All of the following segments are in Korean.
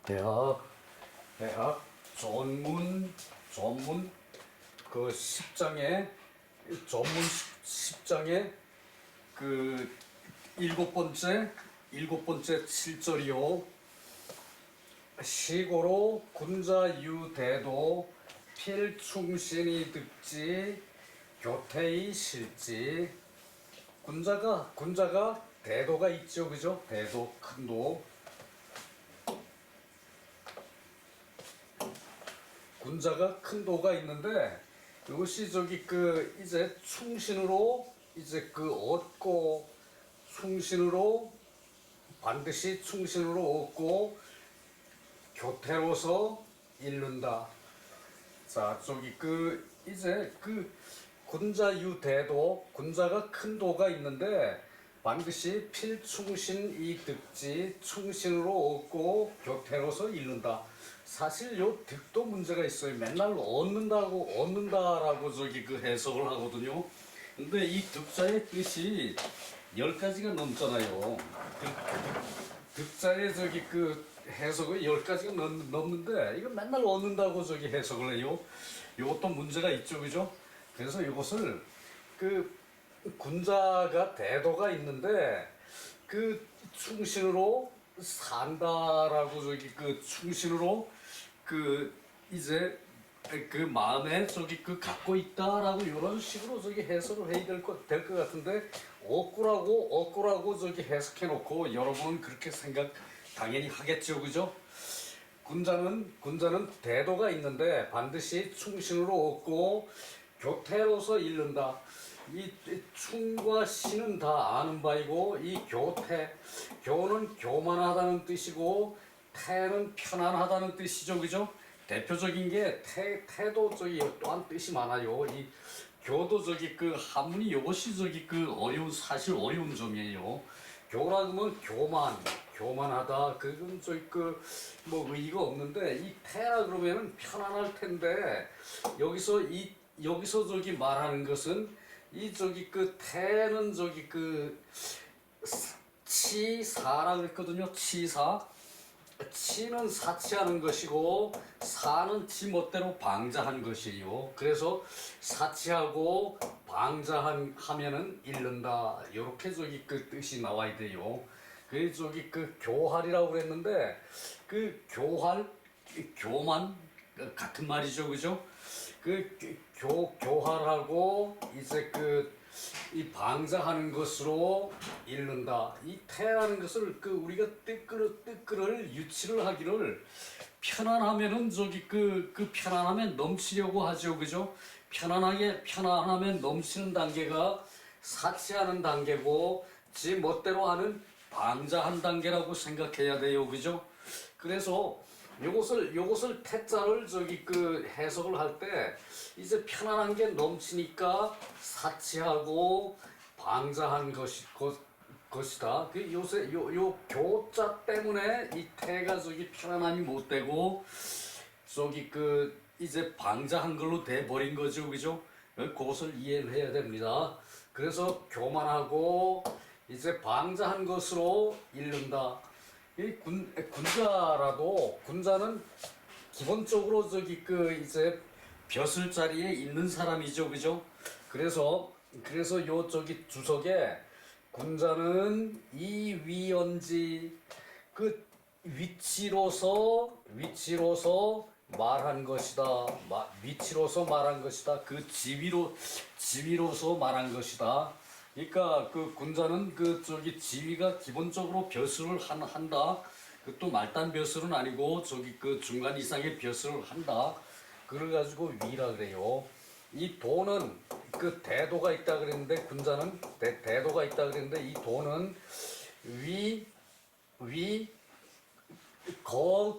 대학 전문 그 10장에 전문 10장에 그 일곱 번째 7절이요. 시고로 군자유대도 필충신이 득지 교태의 실지. 군자가 대도가 있죠, 그죠? 대도, 큰 도. 군자가 큰 도가 있는데, 이것이 이제 충신으로 얻고, 반드시 충신으로 얻고 교태로서 이룬다. 자, 이제 군자유대도, 군자가 큰 도가 있는데 반드시 필충신이 득지, 충신으로 얻고 교태로서 이룬다. 사실 요 득도 문제가 있어요. 맨날 얻는다라고 해석을 하거든요. 근데 이 득자의 뜻이 10가지가 넘잖아요. 득자의 해석이 10가지가 넘는데, 이거 맨날 얻는다고 해석을 해요. 이것도 문제가 있죠, 그죠? 그래서 이것을 군자가 대도가 있는데, 충신으로 산다라고 충신으로 이제 마음에 갖고 있다라고 이런 식으로 해석을 해야 될 것 같은데, 억구라고 해석해 놓고 여러분은 그렇게 생각 당연히 하겠죠, 그죠? 군자는 대도가 있는데 반드시 충신으로 얻고 교태로서 이룬다. 이 충과 신은 다 아는 바이고, 이 교는 교만하다는 뜻이고, 태는 편안하다는 뜻이죠, 그죠? 대표적인 게 태도 또한 뜻이 많아요. 이 교도 한문이 이것이 사실 어려운 점이에요. 교라 그러면 교만하다, 그건 의의가 없는데, 이 태라 그러면은 편안할 텐데, 여기서 말하는 것은 태는 치사라 그랬거든요. 치는 사치하는 것이고, 사는 지 멋대로 방자한 것이에요. 그래서 사치하고 방자하면은 잃는다. 요렇게 뜻이 나와야 돼요. 교활이라고 그랬는데, 교만 같은 말이죠, 그죠? 교활하고 이제 이 방자하는 것으로 잃는다. 이 태라는 것을 우리가 뜨끌을 유치를 하기를, 편안하면은 편안하면 넘치려고 하죠, 그죠? 편안하면 넘치는 단계가 사치하는 단계고, 지 멋대로 하는 방자한 단계라고 생각해야 돼요, 그죠? 그래서 요것을 태자를 해석을 할 때, 이제 편안한 게 넘치니까 사치하고 방자한 것이다. 요새 요 교자 때문에 이 태가 편안함이 못 되고, 이제 방자한 걸로 돼 버린 거죠, 그죠? 그것을 이해를 해야 됩니다. 그래서 교만하고 이제 방자한 것으로 잃는다. 이 군자는 기본적으로 이제 벼슬 자리에 있는 사람이죠, 그죠? 그래서 요 주석에 군자는 이위언지, 위치로서 말한 것이다. 위치로서 말한 것이다. 지위로서 말한 것이다. 그러니까 군자는 지위가 기본적으로 벼슬을 한다. 또 말단 벼슬은 아니고 중간 이상의 벼슬을 한다. 그래가지고 위라 그래요. 이 도는 대도가 있다 그랬는데, 군자는 대도가 있다 그랬는데, 이 도는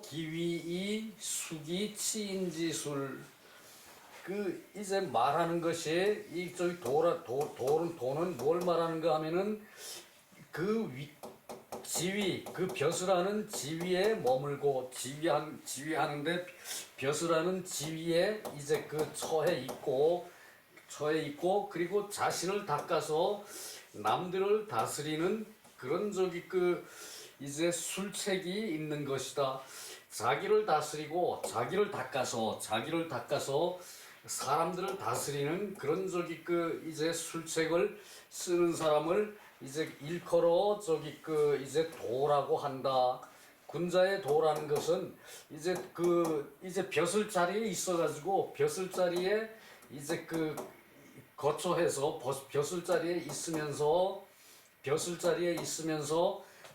기위이 수기 치인지술. 이제 말하는 것이 도는 뭘 말하는가 하면은 지위, 벼슬하는 지위에 머물고, 지위하는데 벼슬하는 지위에 이제 처해 있고, 그리고 자신을 닦아서 남들을 다스리는 그런 이제 술책이 있는 것이다. 자기를 다스리고 자기를 닦아서 사람들을 다스리는 그런 저기 그 이제 술책을 쓰는 사람을 이제 일컬어 저기 그 이제 도라고 한다. 군자의 도라는 것은 이제 그 이제 벼슬 자리에 있어가지고 벼슬 자리에 이제 그 거처해서 벼슬 자리에 있으면서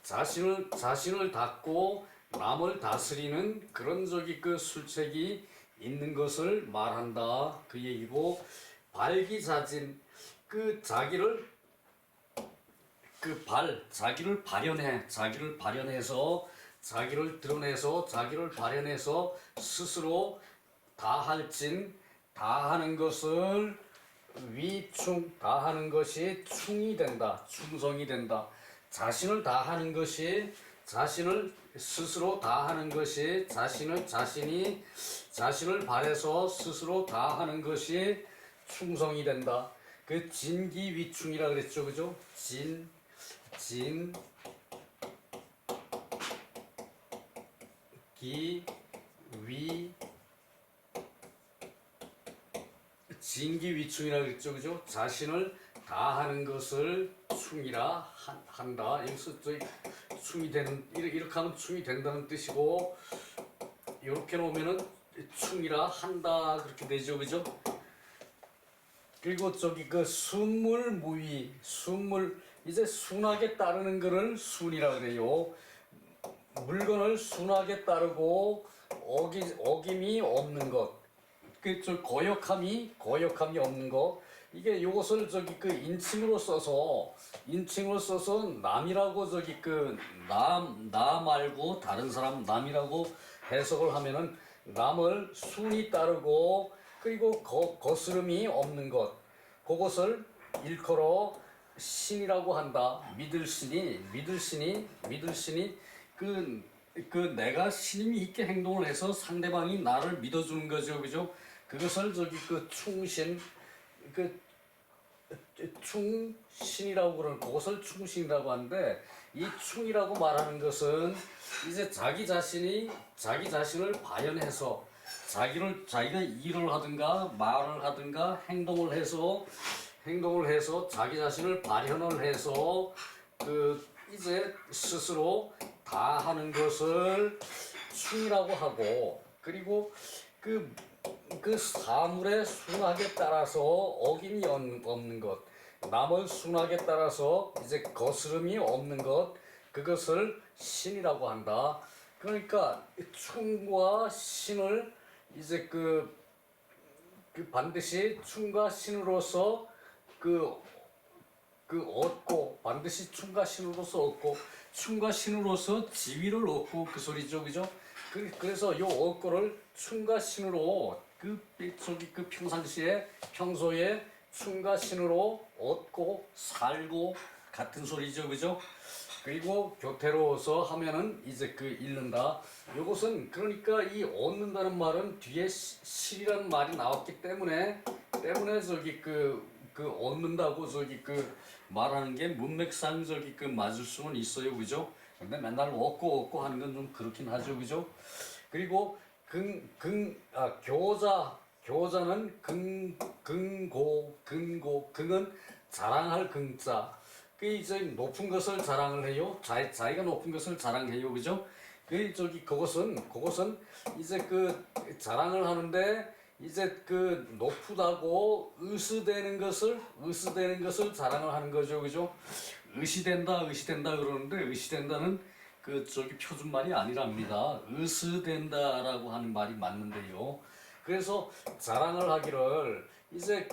자신을 닦고 남을 다스리는 그런 저기 그 술책이 있는 것을 말한다 그 얘기고 발기자진 그 자기를 자기를 발현해서 자기를 드러내서 자기를 발현해서 스스로 다하는 것을 다하는 것이 충이 된다 충성이 된다 자신을 스스로 다하는 것이 자신을 발해서 스스로 다하는 것이 충성이 된다. 그 진기위충이라 그랬죠, 그죠? 진기위충이라 그랬죠, 그죠? 자신을 다하는 것을 충이라 한다. 여기서 저희 충이 되는 이렇게 하면 충이 된다는 뜻이고 이렇게 놓으면은 충이라 한다 그렇게 되죠, 그죠? 그리고 저기 그 순물무위 이제 순하게 따르는 거를 순이라 그래요. 물건을 순하게 따르고 어김이 없는 것. 그 저 거역함이 없는 거. 이게 요것을 저기 그 인칭으로 써서 남이라고 저기 그 나 말고 다른 사람 남이라고 해석을 하면은 남을 순히 따르고 그리고 거스름이 없는 것. 그것을 일컬어 신이라고 한다. 믿을 신이 그 내가 신임이 있게 행동을 해서 상대방이 나를 믿어주는 거죠, 그죠? 그것을 저기 그 충신 충신이라고 그러는 그것을 충신이라고 하는데 이 충이라고 말하는 것은 이제 자기 자신을 발현해서 자기가 일을 하든가 말을 하든가 행동을 해서 자기 자신을 발현을 해서 그 이제 스스로 다 하는 것을 충이라고 하고 그리고 그 사물의 순하게 따라서 어김이 없는 것, 남을 순하게 따라서 이제 거스름이 없는 것, 그것을 신이라고 한다. 그러니까 충과 신을 이제 그 반드시 충과 신으로서 얻고 반드시 충과 신으로서 지위를 얻고 그 소리죠, 그죠? 그래서 요 얻고를 충과 신으로 평소에 충과 신으로 얻고 살고 같은 소리죠, 그죠? 그리고 교태로워서 하면은 이제 잃는다. 요것은 그러니까 이 얻는다는 말은 뒤에 실이라는 말이 나왔기 때문에 저기 얻는다고 저기 말하는 게 문맥상 저기 맞을 수는 있어요, 그죠? 근데 맨날 얻고 하는 건 좀 그렇긴 하죠, 그죠? 그리고 교자는 긍은 자랑할 긍자. 그 이제 높은 것을 자랑을 해요. 자기가 높은 것을 자랑해요, 그죠? 그것은 이제 자랑을 하는데 이제 높다고 의스되는 것을 자랑을 하는 거죠, 그죠? 의시된다 그러는데 의시된다는 표준말이 아니랍니다. 의스된다라고 하는 말이 맞는데요. 그래서 자랑을 하기를 이제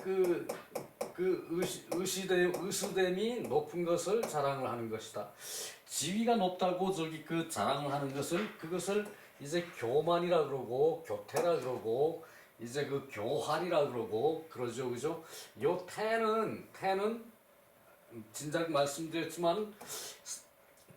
의스됨이 높은 것을 자랑을 하는 것이다. 지위가 높다고 자랑을 하는 그것을 이제 교만이라 그러고 교태라 그러고 이제 교활이라 그러고 그러죠, 그죠? 요 태는 진작 말씀드렸지만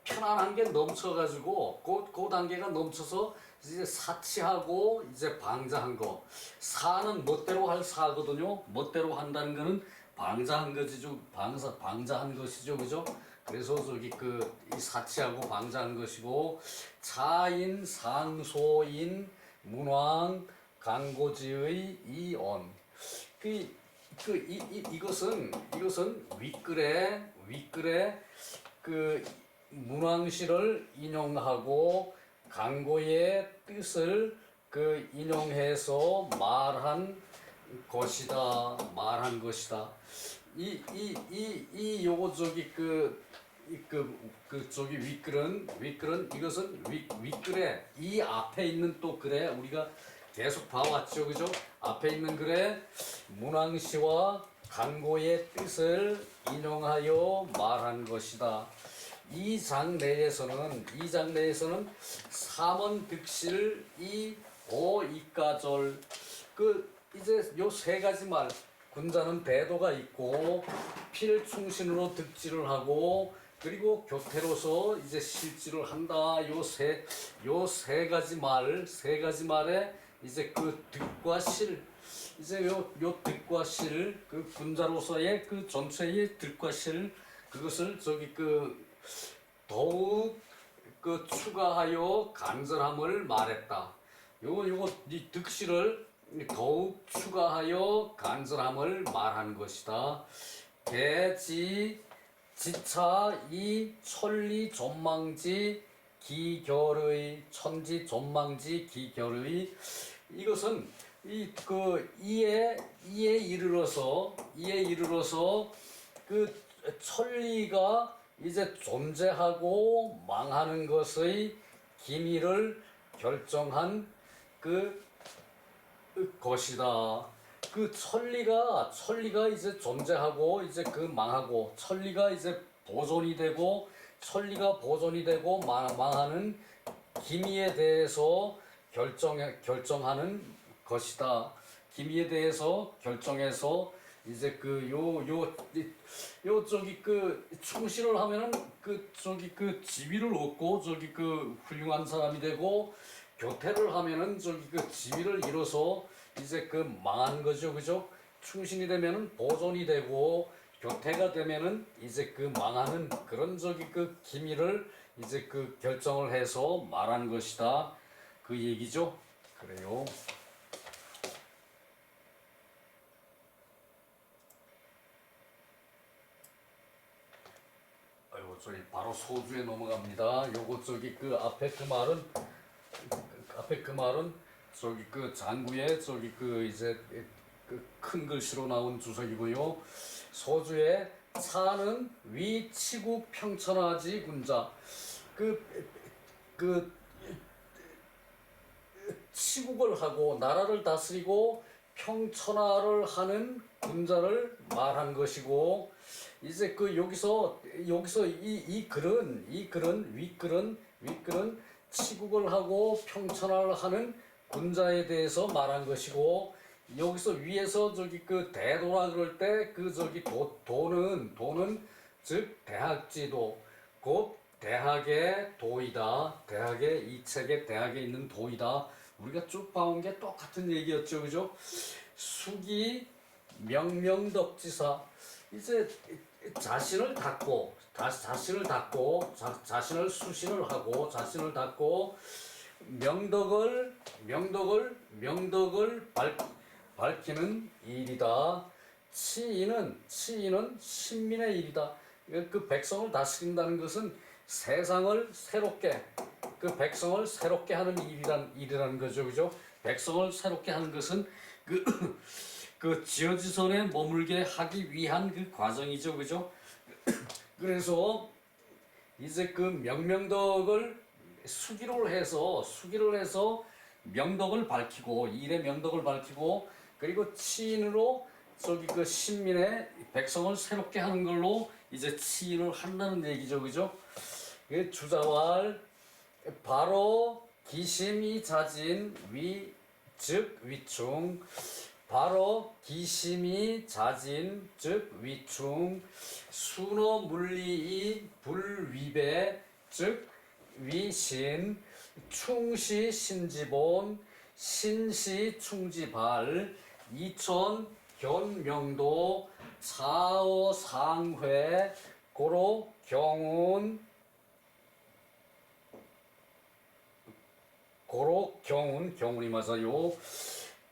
편안한 게 넘쳐가지고 그 단계가 넘쳐서 이제 사치하고 이제 방자한 거. 사는 멋대로 할 사거든요. 멋대로 한다는 거는 방자한 것이죠. 방자한 것이죠, 그죠? 그래서 저기 이 사치하고 방자한 것이고 차인 상소인 문왕 강고지의 이언 이것은 윗글에 그 문왕시를 인용하고 강고의 뜻을 인용해서 말한 것이다. 요거 저기 윗글은 이것은 윗글에 이 앞에 있는 또 글에 우리가 계속 봐왔죠, 그죠? 앞에 있는 글에 문왕시와 강고의 뜻을 인용하여 말한 것이다. 이 장 내에서는 삼원득실 이오이가절 이제 요 세 가지 말 군자는 대도가 있고 필충신으로 득지를 하고 그리고 교태로서 이제 실지를 한다. 요 세 가지 말에 이제 득과 실 이제 요 득과 실 군자로서의 전체의 득과 실 그것을 더욱 추가하여 간절함을 말했다. 이 득실을 더욱 추가하여 간절함을 말한 것이다. 개지 지차 이 천리 전망지 기결의 천지 전망지 기결의 이것은 이에 이르러서 천리가 이제 존재하고 망하는 것의 기미를 결정한 것이다. 천리가 이제 존재하고 이제 망하고 천리가 이제 보존이 되고 망하는 기미에 대해서 결정하는 것이다. 기미에 대해서 결정해서 이제 충실을 하면은 지위를 얻고 훌륭한 사람이 되고 교태를 하면은 지위를 잃어서 이제 망한 거죠, 그죠? 충신이 되면은 보존이 되고 교태가 되면은 이제 망하는 그런 기미를 이제 결정을 해서 말한 것이다. 그 얘기죠. 그래요. 저희 바로 소주에 넘어갑니다. 요거 앞에 말은 장구에 이제 큰 글씨로 나온 주석이고요. 소주에 차는 위 치국 평천하지 군자 치국을 하고 나라를 다스리고 평천하를 하는 군자를 말한 것이고 이제 여기서 이 글은 윗글은 치국을 하고 평천하를 하는 군자에 대해서 말한 것이고 여기서 위에서 대도라 그럴 때 도는 즉 대학지도 곧 대학의 도이다. 이 책의 대학에 있는 도이다. 우리가 쭉 봐온 게 똑같은 얘기였죠, 그죠? 수기 명명덕지사 이제 자신을 닫고 자신을 수신을 하고 자신을 닫고 명덕을 밝히는 일이다. 치인은 신민의 일이다. 백성을 다스린다는 것은 세상을 새롭게 백성을 새롭게 하는 일이라는 거죠, 그죠? 백성을 새롭게 하는 것은 지어지선에 머물게 하기 위한 과정이죠, 그죠? 그래서 이제 명명덕을 수기를 해서 명덕을 밝히고 일의 명덕을 밝히고 그리고 치인으로 신민의 백성을 새롭게 하는 걸로 이제 치인을 한다는 얘기죠, 그죠? 주자왈 바로 기심이 자진 즉 위충 바로 기심이 자진 즉 위충 순어 물리이 불위배 즉 위신 충시 신지본 신시 충지발 이천 견명도 사어상회 고로 경운, 고로 경운이 맞아요.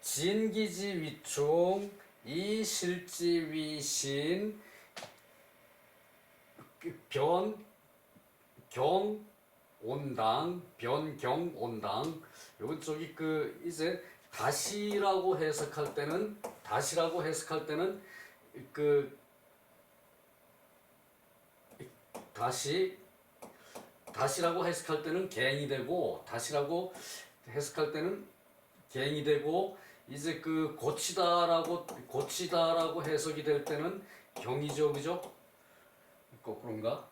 진기지 위충, 이실지 위신, 변경 온당. 요건 저기 이제 다시라고 해석할 때는 그 다시라고 해석할 때는 갱이 되고, 다시라고 해석할 때는 갱이 되고, 이제 고치다라고 해석이 될 때는 경이죠, 그죠? 거꾸로인가?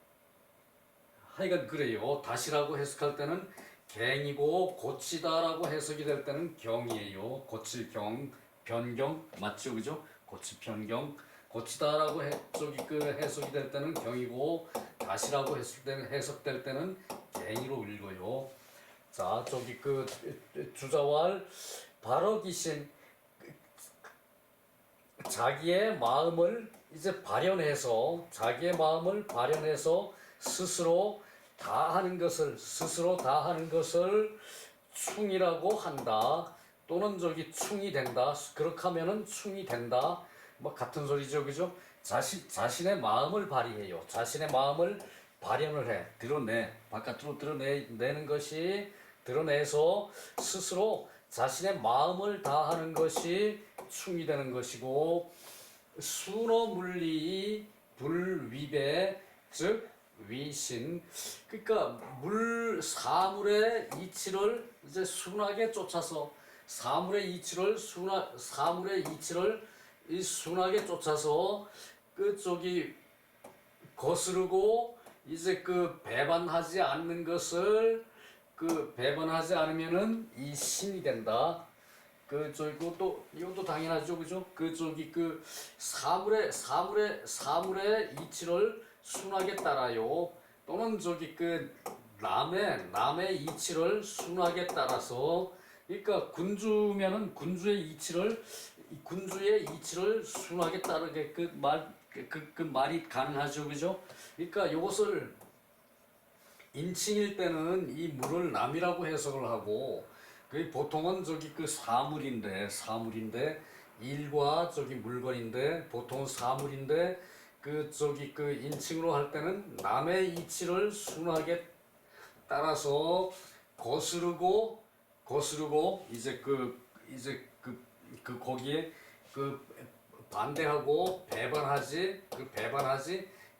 하여간 그래요. 다시라고 해석할 때는 갱이고, 고치다라고 해석이 될 때는 경이에요. 고칠 경, 변경 맞죠, 그죠? 고칠 변경. 고치다라고 해석이 될 때는 경이고, 다시라고 해석될 때는 갱이로 읽어요. 자, 주자왈 발어기신, 자기의 마음을 발현해서 스스로 다 하는 것을 충이라고 한다. 또는 충이 된다. 그렇게 하면은 충이 된다. 뭐 같은 소리죠, 그죠? 자신의 마음을 발휘해요. 자신의 마음을 발현을 해, 바깥으로 드러내는 것이, 드러내서 스스로 자신의 마음을 다하는 것이 충이 되는 것이고, 순어물리 불위배, 즉 위신. 그러니까 사물의 이치를 순하게 쫓아서, 순하게 쫓아서 거스르고, 배반하지 않는 것을, 배반하지 않으면은 이 신이 된다. 이것도 당연하죠, 그죠? 사물의 이치를 순하게 따라요. 또는 남의 이치를 순하게 따라서, 그러니까 군주면은 군주의 이치를 순하게 따르게 말이 가능하죠, 그죠? 그러니까 이것을 인칭일 때는 이 물을 남이라고 해석을 하고, 보통은 사물인데, 일과 물건인데, 보통은 사물인데, 인칭으로 할 때는 남의 이치를 순하게 따라서 거스르고, 거기에 반대하고 배반하지.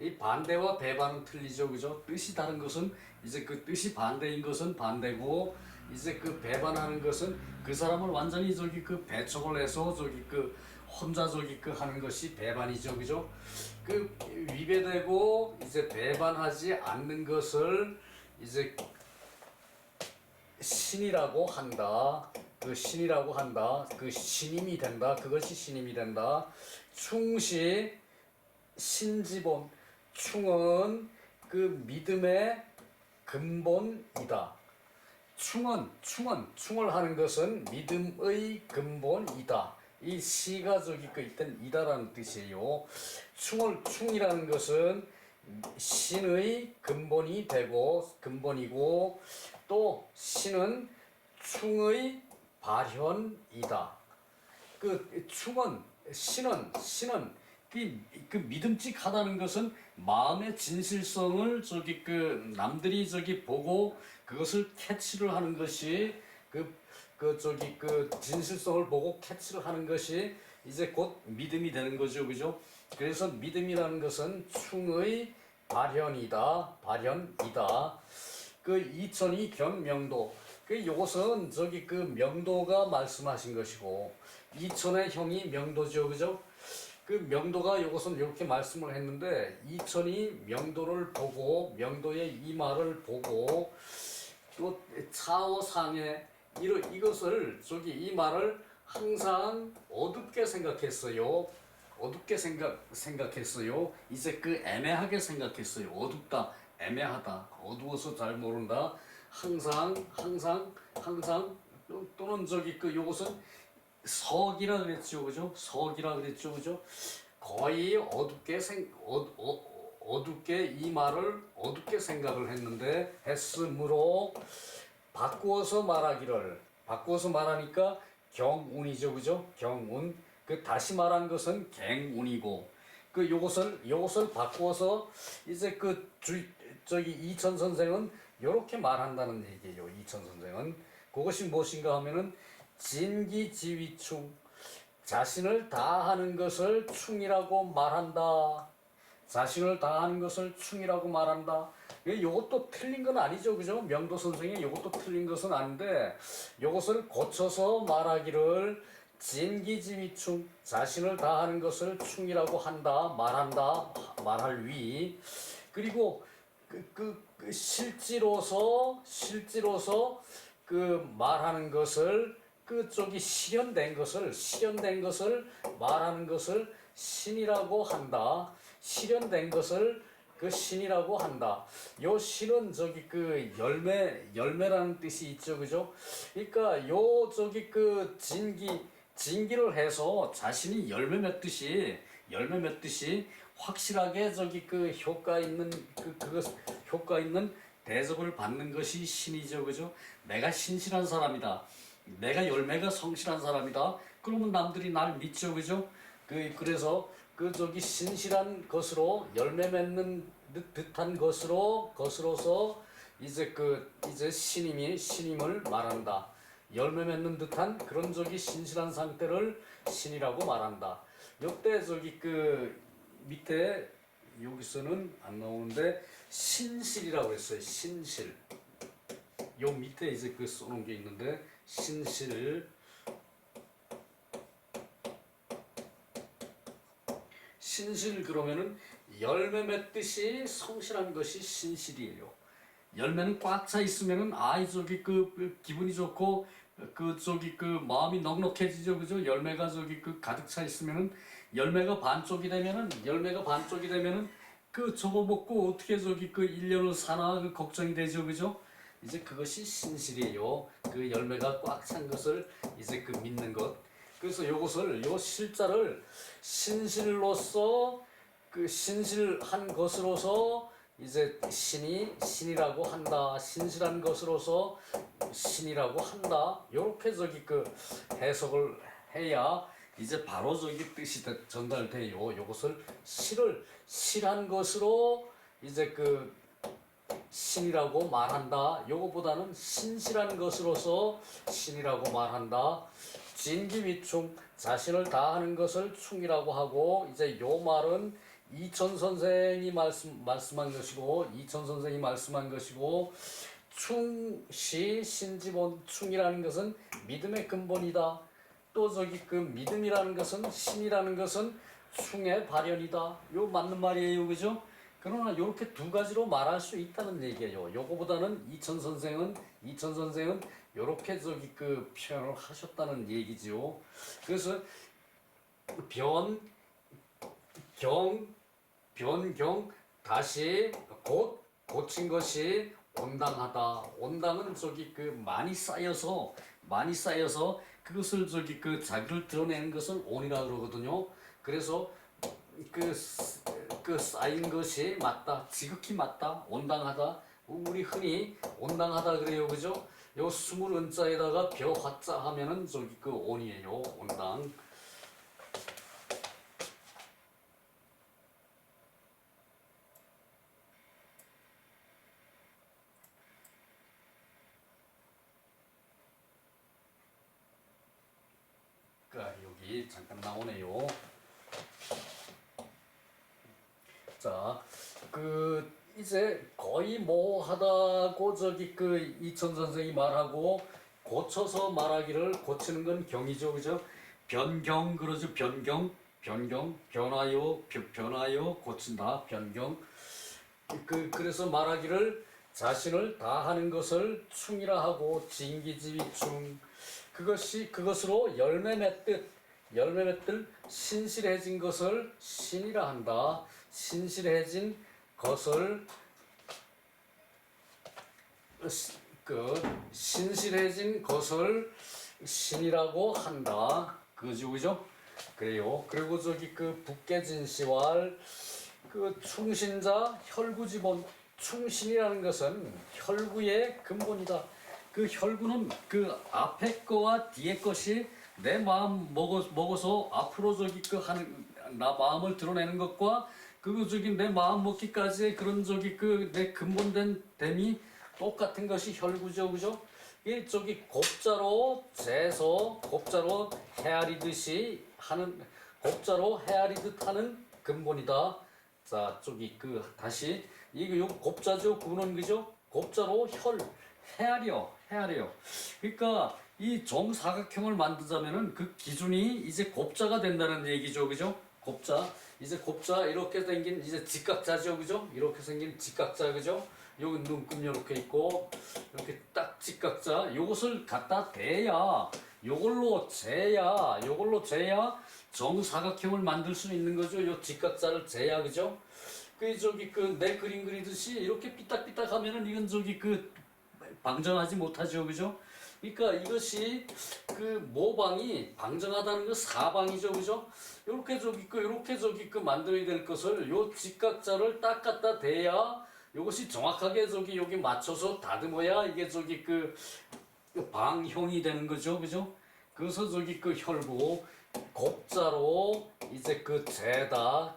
이 반대와 배반은 틀리죠, 그죠? 뜻이 다른 것은, 뜻이 반대인 것은 반대고, 배반하는 것은 그 사람을 완전히 배척을 해서 혼자 하는 것이 배반이죠, 그죠? 위배되고 배반하지 않는 것을 신이라고 한다. 신임이 된다. 그것이 신임이 된다. 충시 신지본. 충은 믿음의 근본이다. 충을 하는 것은 믿음의 근본이다. 이 시가 있던 이다라는 뜻이에요. 충이라는 것은 신의 근본이고, 또 신은 충의 발현이다. 신은 믿음직하다는 것은 마음의 진실성을 남들이 보고 그것을 캐치를 하는 것이, 진실성을 보고 캐치를 하는 것이 곧 믿음이 되는 거죠, 그죠? 그래서 믿음이라는 것은 충의 발현이다. 이천이 견명도. 요것은 명도가 말씀하신 것이고, 이천의 형이 명도죠, 그죠? 명도가 이것은 이렇게 말씀을 했는데, 이천이 명도를 보고, 명도의 이 말을 보고, 또 차오상에 이것을 이 말을 항상 어둡게 생각했어요. 이제 애매하게 생각했어요. 어둡다, 애매하다, 어두워서 잘 모른다. 항상 또는 요것은 석이라 그랬죠, 그죠? 거의 어둡게 이 말을 어둡게 생각을 했으므로 바꾸어서 말하니까 경운이죠, 그죠? 경운. 그 다시 말한 것은 갱운이고, 그 요것을 바꾸어서 이제 저기 이천 선생은 요렇게 말한다는 얘기예요. 이천 선생은 그것이 무엇인가 하면은 진기지휘충, 자신을 다하는 것을 충이라고 말한다. 자신을 다하는 것을 충이라고 말한다. 이것도 틀린 건 아니죠, 그죠? 명도 선생이 이것도 틀린 것은 아닌데, 이것을 고쳐서 말하기를 진기지휘충, 자신을 다하는 것을 충이라고 한다, 말할 위. 그리고 실지로서 그 말하는 것을 실현된 것을 말하는 것을 신이라고 한다. 실현된 것을 신이라고 한다. 요 신은 열매라는 뜻이 있죠, 그죠? 그러니까 진기를 해서 자신이 열매 맺듯이 확실하게 효과 있는 대접을 받는 것이 신이죠, 그죠? 내가 신실한 사람이다. 내가 열매가 성실한 사람이다. 그러면 남들이 날 믿죠, 그죠? 그래서 신실한 것으로 열매 맺는 듯한 것으로서 이제 신임을 말한다. 열매 맺는 듯한 그런 신실한 상태를 신이라고 말한다. 요때 밑에 여기서는 안 나오는데 신실이라고 했어요. 신실. 요 밑에 이제 써놓은 게 있는데 신실. 신실 그러면은 열매 맺듯이 성실한 것이 신실이에요. 열매는 꽉 차 있으면은 기분이 좋고 마음이 넉넉해지죠, 그죠? 열매가 가득 차 있으면은 열매가 반쪽이 되면은 저거 먹고 어떻게 1년을 사나 걱정이 되죠, 그죠? 이제 그것이 신실이에요. 열매가 꽉 찬 것을 이제 믿는 것. 그래서 요 실자를 신실로서 신실한 것으로서 이제 신이라고 한다. 신실한 것으로서 신이라고 한다. 요렇게 해석을 해야 이제 바로 뜻이 전달돼요. 요것을 실한 것으로 이제 신이라고 말한다. 요거보다는 신실한 것으로서 신이라고 말한다. 진기위충, 자신을 다하는 것을 충이라고 하고, 이제 요 말은 이천 선생이 말씀한 것이고, 충시 신지본, 충이라는 것은 믿음의 근본이다. 또 믿음이라는 것은, 신이라는 것은 충의 발현이다. 요 맞는 말이에요, 그죠? 그러나 이렇게 두 가지로 말할 수 있다는 얘기예요. 요거보다는 이천 선생은 이렇게 표현을 하셨다는 얘기죠. 그래서 변경 다시 고친 것이 온당하다. 온당은 많이 쌓여서 그것을 자기를 드러내는 것을 온이라 그러거든요. 그래서 쌓인 것이 맞다. 지극히 맞다. 온당하다. 우리 흔히 온당하다 그래요, 그죠? 요 스물 은자에다가 벼 화자 하면은 온이에요. 온당. 여기 잠깐 나오네요. 자, 이제 거의 뭐하다고 이천 선생이 말하고 고쳐서 말하기를 고치는 건 경이죠, 그죠? 변경 그러죠, 변경, 변하여 고친다, 변경. 그래서 말하기를 자신을 다하는 것을 충이라 하고 진기지휘충. 그것으로 열매 맺듯 신실해진 것을 신이라 한다. 신실해진 것을 신실해진 것을 신이라고 한다. 그죠? 그래요. 그리고 북계진시왈 그 충신자 혈구지본, 충신이라는 것은 혈구의 근본이다. 그 혈구는 그 앞에 거와 뒤에 것이 내 마음 먹어서 앞으로 저기 그 하는 나 마음을 드러내는 것과 그 저기 내 마음 먹기까지의 그런 저기 그 내 근본된 됨이 똑같은 것이 혈구죠, 그죠? 이 저기 곱자로 재서 곱자로 헤아리듯이 하는 곱자로 헤아리듯 하는 근본이다. 자, 저기 그 다시 이거 요 곱자죠, 구는 그죠? 곱자로 헤아려. 그러니까 이 정사각형을 만들자면은 그 기준이 이제 곱자가 된다는 얘기죠, 그죠? 곱자. 이제 곱자 이렇게 생긴 이제 직각자죠, 그죠? 이렇게 생긴 직각자, 그죠? 여기 눈금 이렇게 있고 이렇게 딱 직각자. 요것을 갖다 대야 요걸로 재야 정사각형을 만들 수 있는 거죠. 요 직각자를 재야, 그죠? 그 저기 그 내 그림 그리듯이 이렇게 삐딱삐딱 하면은 이건 저기 그 방정하지 못하죠, 그죠? 그러니까 이것이 그 모방이 방정하다는 거 사방이죠, 그죠? 요렇게 저기 그 만들어야 될 것을 요 직각자를 딱 갖다 대야 요것이 정확하게 저기 여기 맞춰서 다듬어야 이게 저기 그 방형이 되는 거죠, 그죠? 그래서 저기 그 혈구 곱자로 이제 그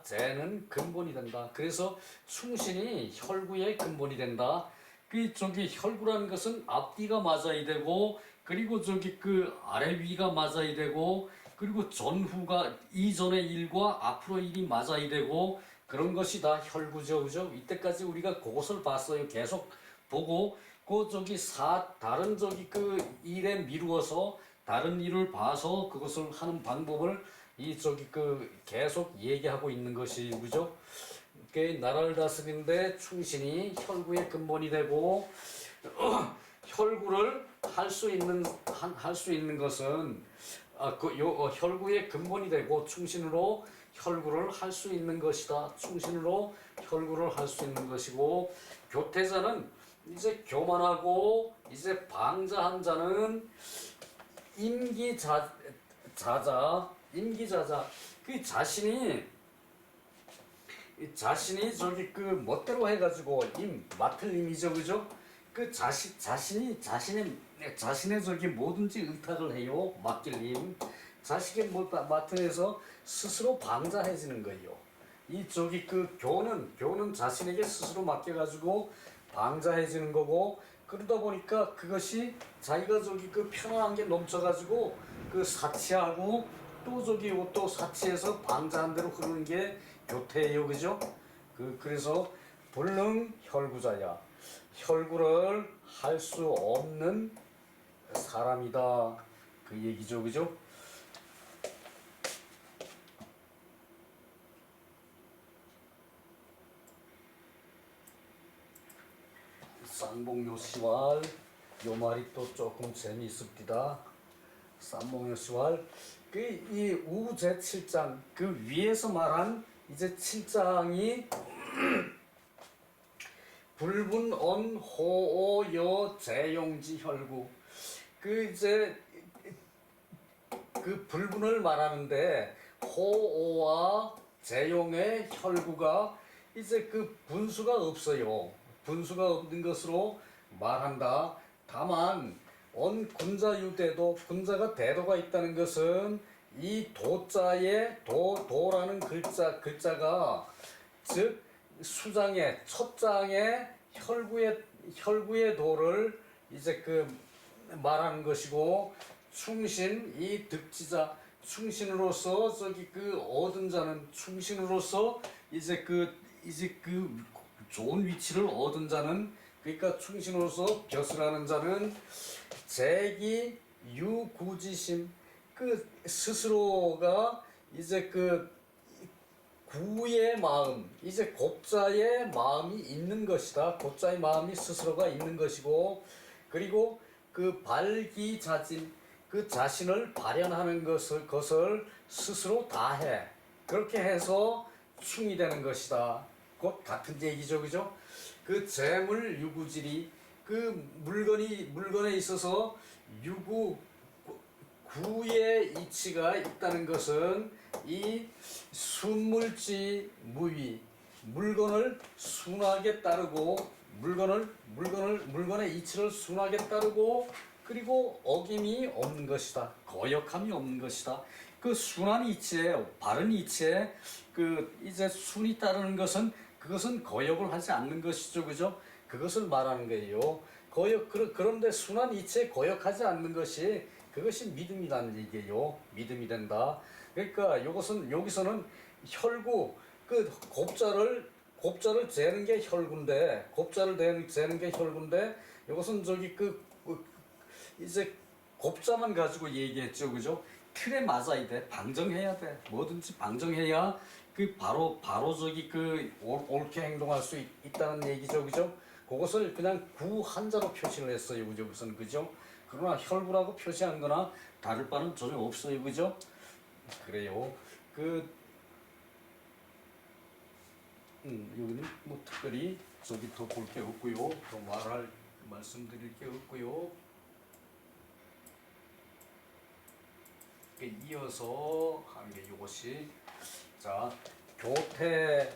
재는 근본이 된다. 그래서 충신이 혈구의 근본이 된다. 그 저기 혈구라는 것은 앞뒤가 맞아야 되고 그리고 저기 그 아래 위가 맞아야 되고 그리고 전후가 이전의 일과 앞으로 일이 맞아야 되고 그런 것이 다 혈구죠, 그죠? 이때까지 우리가 그것을 봤어요. 계속 보고 그 저기 다른 저기 그 일에 미루어서 다른 일을 봐서 그것을 하는 방법을 이 저기 그 계속 얘기하고 있는 것이, 그죠? 그 나라를 다스리는데 충신이 혈구의 근본이 되고 혈구를 할 수 있는 것은 혈구의 근본이 되고 충신으로 혈구를 할 수 있는 것이다. 충신으로 혈구를 할 수 있는 것이고 교태자는 이제 교만하고 이제 방자한 자는 임기자자 그 자신이 저기 그 멋대로 해가지고 맡을 임이죠, 그죠? 그 자신의 저기 뭐든지 의탁을 해요. 맡길 임. 자식의 맡을 해서 스스로 방자해지는 거예요. 이 저기 그 교는 자신에게 스스로 맡겨가지고 방자해지는 거고 그러다 보니까 그것이 자기가 저기 그 편안한 게 넘쳐가지고 그 사치하고 또 저기 또 사치해서 방자한 대로 흐르는 게 교태예요, 그죠? 그래서 불능 혈구자야. 혈구를 할 수 없는 사람이다. 그 얘기죠, 그죠? 쌍봉요시왈 요 말이 또 조금 재미있습니다. 쌍봉요시왈 이 우제 7장 그 위에서 말한 이제 7장이 불분언 호오여 재용지 혈구 그 이제 그 불분을 말하는데 호오와 재용의 혈구가 이제 그 분수가 없어요. 분수가 없는 것으로 말한다. 다만 군자유대도 군자가 대도가 있다는 것은 이 도자에 도라는 글자가 즉 수장의 첫 장의 혈구의 도를 이제 그 말하는 것이고 충신 이 득지자 충신으로서 저기 그 얻은 자는 충신으로서 이제 그 좋은 위치를 얻은 자는 그러니까 충신으로서 벼슬하는 자는 재기 유구지심 그 스스로가 이제 그 구의 마음 이제 곱자의 마음이 있는 것이다. 곱자의 마음이 스스로가 있는 것이고 그리고 그 발기자진 그 자신을 발현하는 것을 스스로 다해 그렇게 해서 충이 되는 것이다. 곧 같은 얘기죠, 그죠? 그 재물 유구질이 그 물건에 있어서 구의 이치가 있다는 것은 이 순물지 무위 물건을 순하게 따르고 물건의 이치를 순하게 따르고 그리고 어김이 없는 것이다. 거역함이 없는 것이다. 그 순한 이치에 바른 이치에 그 이제 순이 따르는 것은 그것은 거역을 하지 않는 것이죠, 그죠? 그것을 말하는 거예요. 그런데 순한 이치에 거역하지 않는 것이 그것이 믿음이라는 얘기예요. 믿음이 된다. 그러니까 여기서는 혈구 그 곱자를 재는 게 혈구인데 재는 게 혈구인데 이것은 이제 곱자만 가지고 얘기했죠, 그죠? 틀에 맞아야 돼. 방정해야 돼. 뭐든지 방정해야 그 바로 옳게 행동할 수 있다는 얘기죠, 그죠? 그것을 그냥 구 한자로 표시를 했어요, 그죠? 여기서는 그죠? 그러나 혈구라고 표시한 거나 다를 바는 전혀 없어요, 그죠? 그래요. 여기는 뭐 특별히 더 볼 게 없고요. 더 말씀드릴 게 없고요. 이어서 하는 게 이것이 자 교태의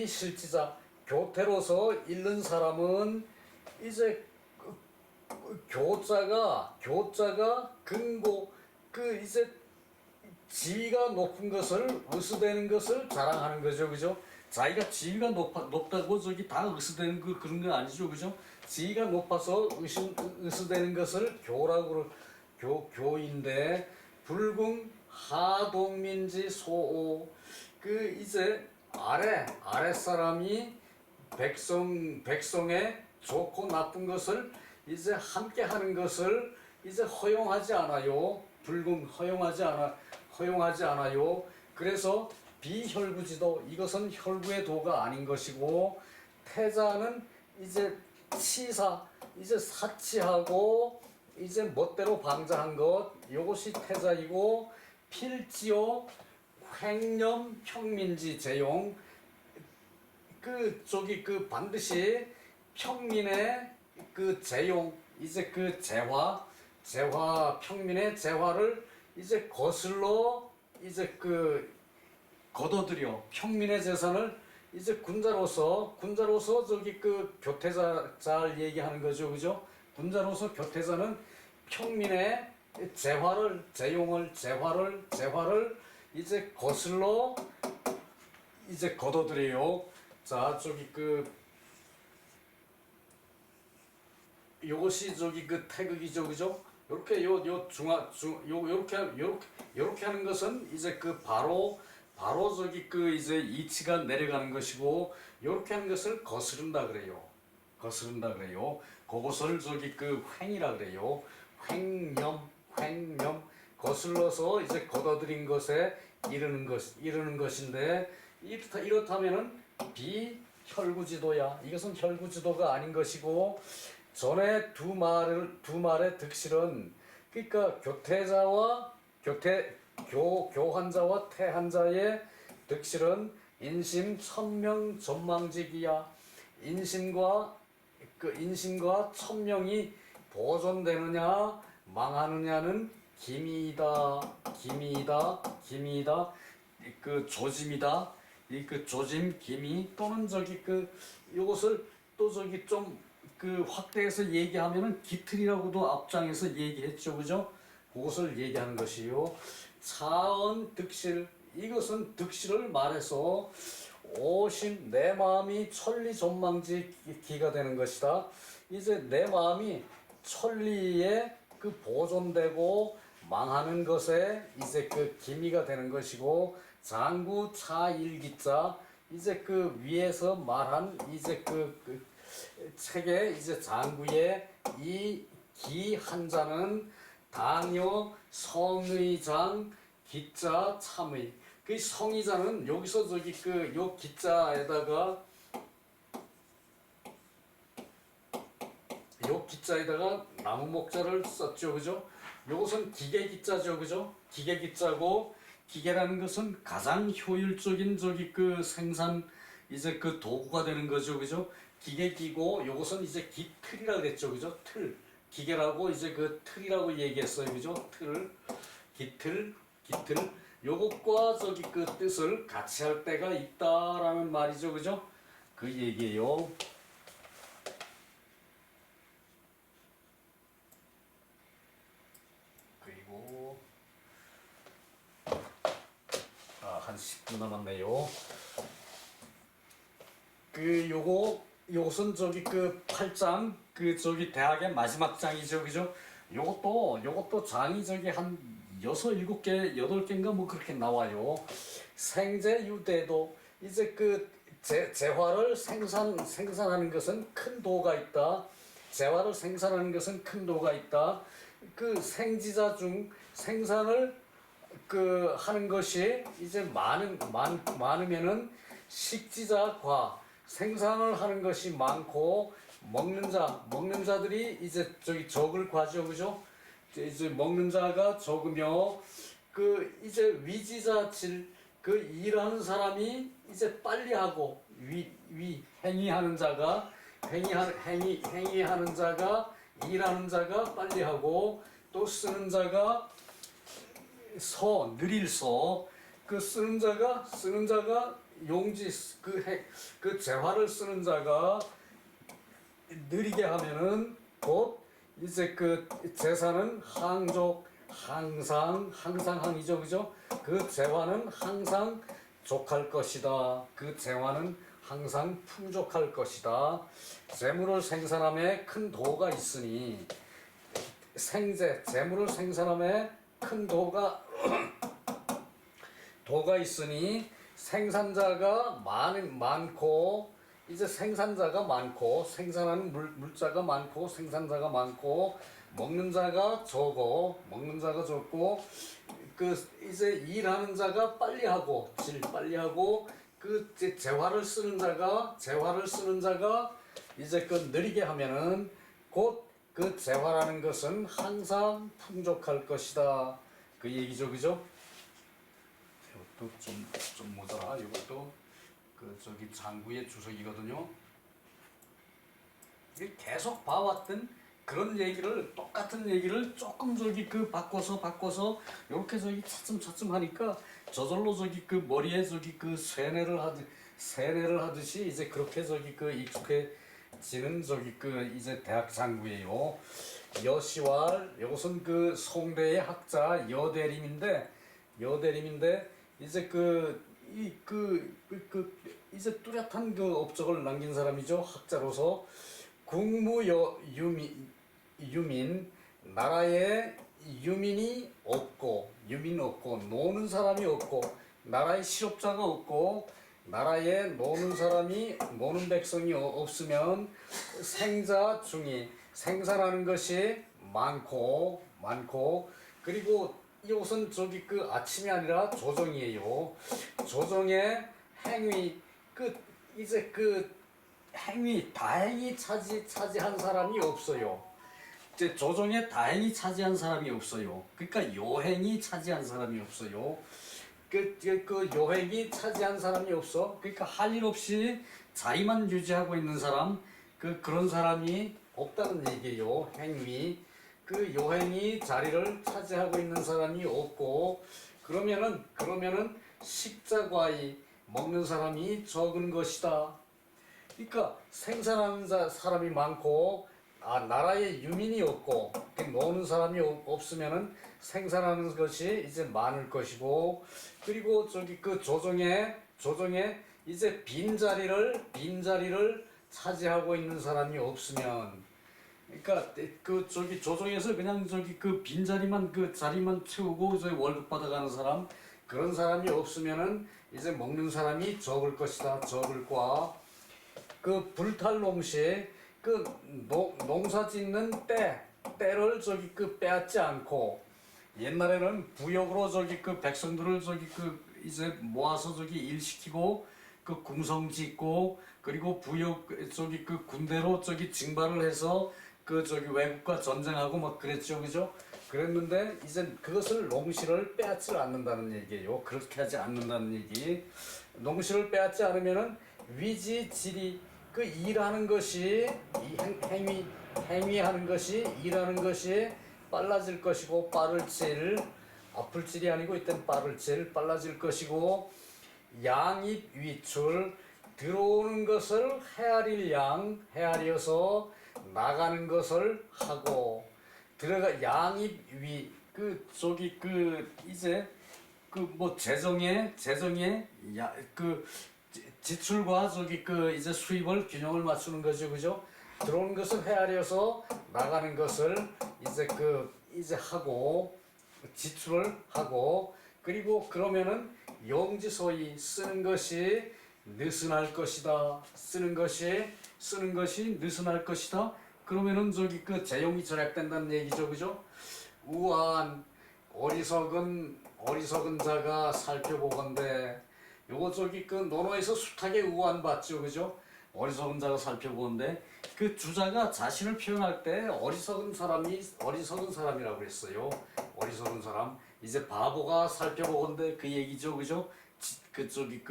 실지자 교태로서 읽는 사람은 이제 교자가 근고 이제 지위가 높은 것을 의수되는 것을 자랑하는 거죠, 그죠? 자기가 지위가 높다고 다 의수되는 그런 거 아니죠, 그죠? 지위가 높아서 의수되는 것을 교인데 불궁 하동민지 소오 이제 아랫사람이 백성의 좋고 나쁜 것을 이제 함께 하는 것을 이제 허용하지 않아요. 불궁 허용하지 않아요. 그래서 비혈구지도 이것은 혈구의 도가 아닌 것이고 태자는 이제 이제 사치하고 이제 멋대로 방자한 것 이것이 태자이고 필지요 횡념 평민지 제용 반드시 평민의 제용 이제 평민의 재화를 이제 거슬러 이제 걷어들여 평민의 재산을 이제 군자로서 교태자를 얘기하는 거죠, 그죠? 군자로서 교태자는 평민의 재화를 이제 거슬러 이제 걷어들여요. 자, 요것이 태극이죠, 그죠? 요렇게 요렇게 하는 것은 이제 바로 이제 이치가 내려가는 것이고 요렇게 하는 것을 거스른다 그래요. 그것을 횡이라 그래요. 횡념 거슬러서 이제 걷어들인 것에 이르는 것인데 이렇다면은 비혈구지도야. 이것은 혈구지도가 아닌 것이고 전에 두 말의 득실은 그러니까 교환자와 태한자의 득실은 인심 천명 전망직이야. 인심과 천명이 보존되느냐 망하느냐는 기미이다. 조짐이다. 조짐 기미 또는 이것을 또 좀 확대해서 얘기하면은 기틀이라고도 앞장에서 얘기했죠, 그죠? 그것을 얘기하는 것이요. 차언 득실 이것은 득실을 말해서 오심 내 마음이 천리전망지기가 되는 것이다. 이제 내 마음이 천리에 보존되고 망하는 것에 이제 기미가 되는 것이고 장구 차일기자 이제 위에서 말한 이제 책에 이제 장구의 이 기 한자는 당요 성의장 기자 참의 성의자는 여기서 요 기자에다가 나무 목자를 썼죠, 그죠? 요것은 기계 기자죠, 그죠? 기계 기자고 기계라는 것은 가장 효율적인 생산 이제 도구가 되는 거죠, 그죠? 기계기고 요것은 이제 기틀이라 그랬죠, 그죠? 틀 기계라고 이제 틀이라고 얘기했어요, 그죠? 기틀 요것과 저기 그 뜻을 같이 할 때가 있다라는 말이죠, 그죠? 그 얘기예요. 그리고 한 10분 남았네요. 요것은 저기 그 8장 그 저기 대학의 마지막 장이죠, 그죠? 요것도 장이 저기 한 6, 7개, 8개인가 뭐 그렇게 나와요. 생재 유대도 이제 그 재화를 생산하는 것은 큰 도가 있다. 재화를 생산하는 것은 큰 도가 있다. 그 생지자 중 생산을 그 하는 것이 이제 많으면은 식지자 과 생산을 하는 것이 많고 먹는 자들이 이제 저기 적을 과죠, 그죠? 이제 먹는 자가 적으며 그 이제 위지자 질 그 일하는 사람이 이제 빨리 하고 행위하는 자가 행위하는 자가 일하는 자가 빨리 하고 또 쓰는 자가 느릴 그 쓰는 자가 용지 그 재화를 쓰는 자가 느리게 하면은 곧 이제 그 재산은 항상이죠, 그죠? 그 재화는 항상 족할 것이다. 그 재화는 항상 풍족할 것이다. 재물을 생산함에 큰 도가 있으니 재물을 생산함에 큰 도가 있으니 생산자가 많고 이제 생산자가 많고 생산하는 물자가 많고 생산자가 많고 먹는 자가 적고 그 이제 일하는 자가 빨리 하고 그 재화를 쓰는 자가 이제 그 느리게 하면은 곧 그 재화라는 것은 항상 풍족할 것이다. 그 얘기죠, 그죠? 이것도 좀 모자라. 이것도 그 저기 장구의 주석이거든요. 계속 봐왔던 그런 얘기를 똑같은 얘기를 조금 저기 그 바꿔서 이렇게 저기 차츰 하니까 저절로 저기 그 머리에 저기 그 세뇌를 하듯이 이제 그렇게 저기 그 익숙해지는 저기 그 이제 대학 장구예요. 여시왈 이것은 그 송대의 학자 여대림인데 이제 이제 뚜렷한 그 업적을 남긴 사람이죠. 학자로서 유민 나라에 유민 없고 노는 사람이 없고 나라에 실업자가 없고 나라에 노는 백성이 없으면 생자 중이 생산하는 것이 많고 그리고 이것은 저기 그 아침이 아니라 조정이에요. 조정의 행위 이제 행위 다행히 차지한 사람이 없어요. 이제 조정에 다행히 차지한 사람이 없어요. 그러니까 요행이 차지한 사람이 없어요. 그 요행이 차지한 사람이 없어. 그러니까 할 일 없이 자리만 유지하고 있는 사람, 그런 사람이 없다는 얘기예요. 행위. 그 요행이 자리를 차지하고 있는 사람이 없고 그러면은 식자과이 먹는 사람이 적은 것이다. 그러니까 생산하는 사람이 많고 나라에 유민이 없고 노는 사람이 없으면은 생산하는 것이 이제 많을 것이고 그리고 저기 그 조정에 이제 빈자리를 차지하고 있는 사람이 없으면 그러니까 그 저기 조정에서 그냥 저기 그 빈자리만 자리만 채우고 저기 월급 받아가는 사람 그런 사람이 없으면은 이제 먹는 사람이 적을 것이다. 적을 과 그 불탈농시 농사 짓는 때를 저기 빼앗지 않고 옛날에는 부역으로 저기 백성들을 저기 이제 모아서 저기 일시키고 궁성 짓고 그리고 부역 저기 군대로 저기 징발을 해서 저기 외국과 전쟁하고 막 그랬죠, 그죠? 그랬는데 이제 그것을 농시를 빼앗지 않는다는 얘기예요. 그렇게 하지 않는다는 얘기. 농시를 빼앗지 않으면은 위지질이 일하는 것이 행위하는 것이 일하는 것이 빨라질 것이고 아플 질이 아니고 이땐 빠를 질, 빨라질 것이고 양입 위출 들어오는 것을 헤아릴 양, 헤아려서 나가는 것을 하고 들어가 양입 위 저기 이제 뭐 재정에 지출과 이제 수입을 균형을 맞추는 거죠, 그죠? 들어오는 것을 헤아려서 나가는 것을 이제 하고 지출을 하고 그리고 그러면은 용지소위 쓰는 것이 느슨할 것이다. 쓰는 것이 느슨할 것이다. 그러면은 재용이 절약된다는 얘기죠, 그죠? 우한 어리석은 자가 살펴보건대 요거 논어에서 숱하게 우한 봤죠, 그죠? 어리석은 자가 살펴보건대 그 주자가 자신을 표현할 때 어리석은 사람이라고 했어요. 어리석은 사람 이제 바보가 살펴보건대 그 얘기죠, 그죠?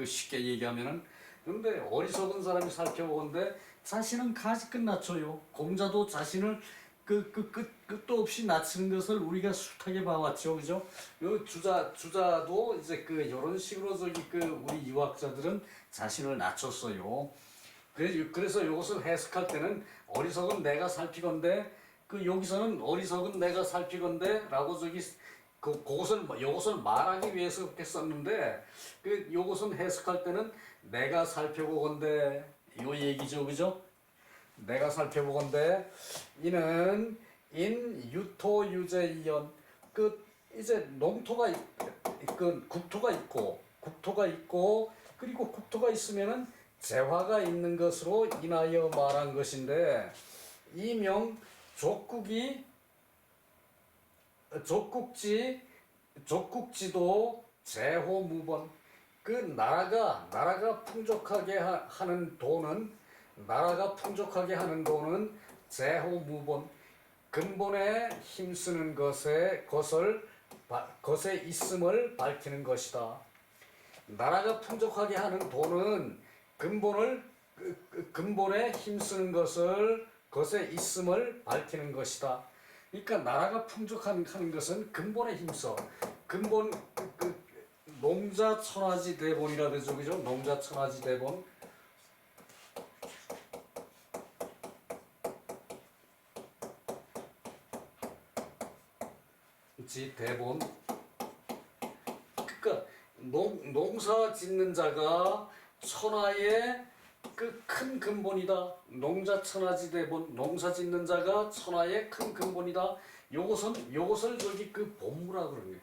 쉽게 얘기하면은 근데 어리석은 사람이 살펴보건대 자신은 가지끝 낮춰요. 공자도 자신을 끝도 없이 낮추는 것을 우리가 숱하게 봐왔죠, 그죠? 요 주자도 이제 이런 식으로 우리 유학자들은 자신을 낮췄어요. 그래서 이것을 해석할 때는 어리석은 내가 살피건대 여기서는 어리석은 내가 살피건대라고 요것을 말하기 위해서 그렇게 썼는데 요것은 해석할 때는 내가 살펴보건대 요 얘기죠, 그죠? 내가 살펴보건대 이는 인 유토 유제이연 이제 농토가 국토가 있고 그리고 국토가 있으면은 재화가 있는 것으로 인하여 말한 것인데 이명 족국지도 재호무번 나라가 풍족하게 하는 돈은 재호무본 근본에 힘쓰는 것에 있음을 밝히는 것이다. 나라가 풍족하게 하는 돈은 근본에 힘쓰는 것에 있음을 밝히는 것이다. 그러니까 나라가 풍족하는 것은 근본에 힘써. 근본 농자천하지 대본이라 그러죠, 그죠? 농자천하지 대본. 대본. 그러니까 농사 짓는 자가 천하의 큰 근본이다. 농자천하지 대본. 농사 짓는 자가 천하의 큰 근본이다. 요것을 본무라 그러는 거예요.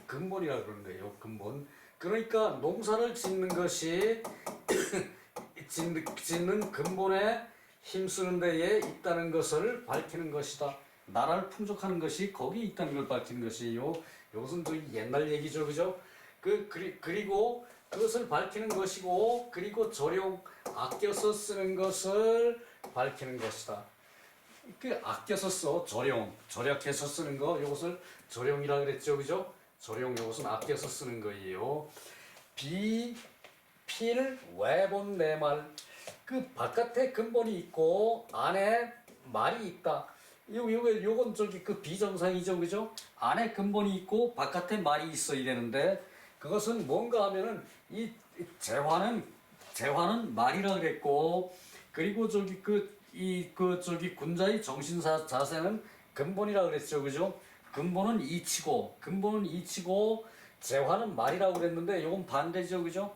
근본이라 그러는 거예요. 근본. 그러니까 농사를 짓는 것이 짓는 근본에 힘쓰는 데에 있다는 것을 밝히는 것이다. 나라를 풍족하는 것이 거기에 있다는 걸 밝히는 것이에요. 이것은 옛날 얘기죠, 그죠? 그리고 그것을 밝히는 것이고, 그리고 아껴서 쓰는 것을 밝히는 것이다. 아껴서 써, 절약해서 쓰는 거, 이것을 절용이라 그랬죠, 그죠? 절용, 이것은 아껴서 쓰는 거예요. 필 외본 내말, 바깥에 근본이 있고 안에 말이 있다. 요건 비정상이죠, 그죠? 안에 근본이 있고 바깥에 말이 있어야 되는데 그것은 뭔가 하면은 이 재화는 말이라 그랬고 그리고 군자의 자세는 근본이라 그랬죠, 그죠? 근본은 이치고 재화는 말이라고 그랬는데 요건 반대죠, 그죠?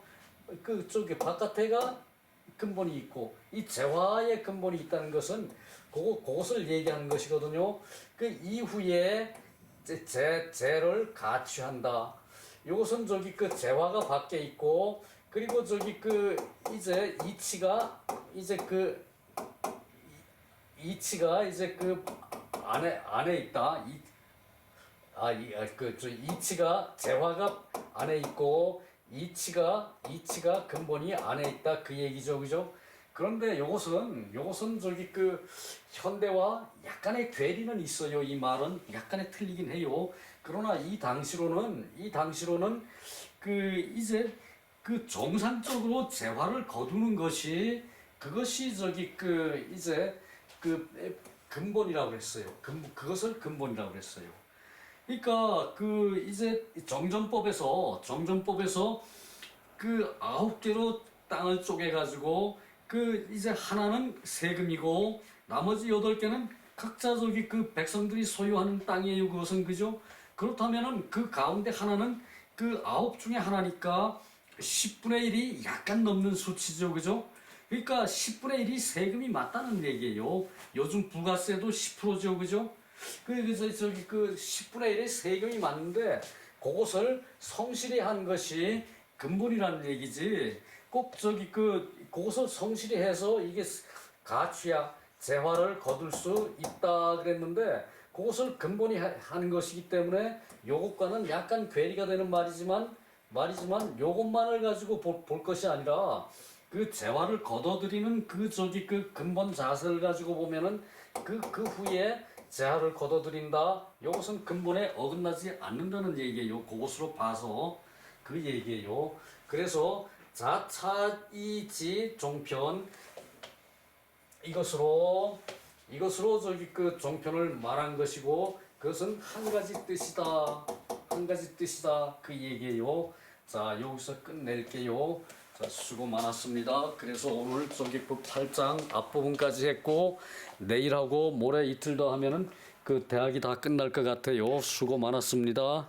바깥에가 근본이 있고 이 재화의 근본이 있다는 것은 그것을 얘기하는 것이거든요. 이후에 재를 가취한다. 이것은 재화가 밖에 있고 그리고 이제 이치가 안에 있다. 이치가 재화가 안에 있고 이치가 근본이 안에 있다 그 얘기죠, 그죠? 그런데 요것은 현대와 약간의 괴리는 있어요. 이 말은 약간의 틀리긴 해요. 그러나 이 당시로는 이제 정상적으로 재화를 거두는 것이 그것이 이제 근본이라고 그랬어요. 그것을 근본이라고 그랬어요. 그러니까 그 이제 정전법에서 그 9개로 땅을 쪼개가지고 그 이제 하나는 세금이고 나머지 8개는 각자 저기 그 백성들이 소유하는 땅이에요. 그것은 그죠? 그렇다면은 그 가운데 하나는 그 9 중에 하나니까 10분의 1이 약간 넘는 수치죠. 그죠? 그러니까 10분의 1이 세금이 맞다는 얘기예요. 요즘 부가세도 10%죠. 그죠? 그래서 저기 그 10분의 1의 세금이 맞는데 그것을 성실히 한 것이 근본이라는 얘기지. 꼭 저기 그것을 성실히 해서 이게 가취야 재화를 거둘 수 있다 그랬는데 그것을 근본이 하는 것이기 때문에 요것과는 약간 괴리가 되는 말이지만 요것만을 가지고 볼 것이 아니라 그 재화를 거둬들이는 그 저기 그 근본 자세를 가지고 보면은 그 후에 재화를 거둬들인다. 요것은 근본에 어긋나지 않는다는 얘기예요. 그것으로 봐서 그 얘기예요. 그래서 자차이지 종편 이것으로 저기 그 종편을 말한 것이고 그것은 한 가지 뜻이다. 한 가지 뜻이다. 그 얘기예요. 자, 여기서 끝낼게요. 자, 수고 많았습니다. 그래서 오늘 저기 그 8장 앞부분까지 했고 내일하고 모레 이틀 더 하면은 그 대학이 다 끝날 것 같아요. 수고 많았습니다.